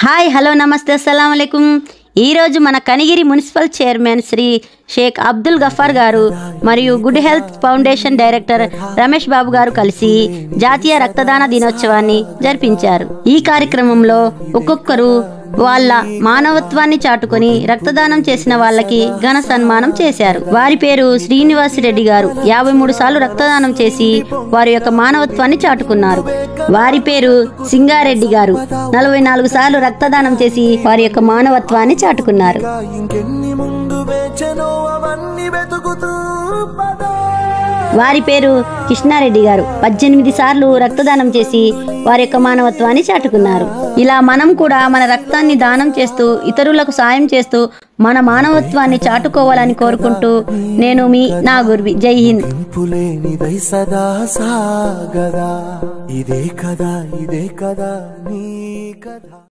Hi hello నమస్తే అస్సలాము అలైకుం। ఈరోజు మన కనిగిరి మున్సిపల్ చైర్మన్ శ్రీ షేక్ అబ్దుల్ గఫార్ గారు మరియు good health foundation director Ramesh Babu గారు కలిసి జాతీయ రక్తదాన దినోత్సవాన్ని జరిపించారు। ఈ కార్యక్రమంలో ఒక్కొక్కరు వాళ్ళ మానవత్వాన్ని చాటుకొని రక్తదానం చేసిన వాళ్ళకి ఘన సన్మానం చేశారు। వారి పేరు శ్రీనివాస్ రెడ్డి గారు 53 సార్లు రక్తదానం చేసి వారి యొక్క మానవత్వాన్ని చాటుకున్నారు। వారి పేరు సింగారెడ్డి గారు 44 సార్లు రక్తదానం చేసి వారి యొక్క మానవత్వాన్ని చాటుకున్నారు। వారి పేరు కృష్ణారెడ్డి గారు 18 సార్లు రక్తదానం చేసి వారి యొక్క మానవత్వాన్ని చాటుకున్నారు। ఇలా మనం కూడా మన రక్తాన్ని దానం చేస్తూ ఇతరులకు సాయం చేస్తూ మన మానవత్వాన్ని చాటుకోవాలని కోరుకుంటూ నేను మీ నాగుర్వి। జై హింద్।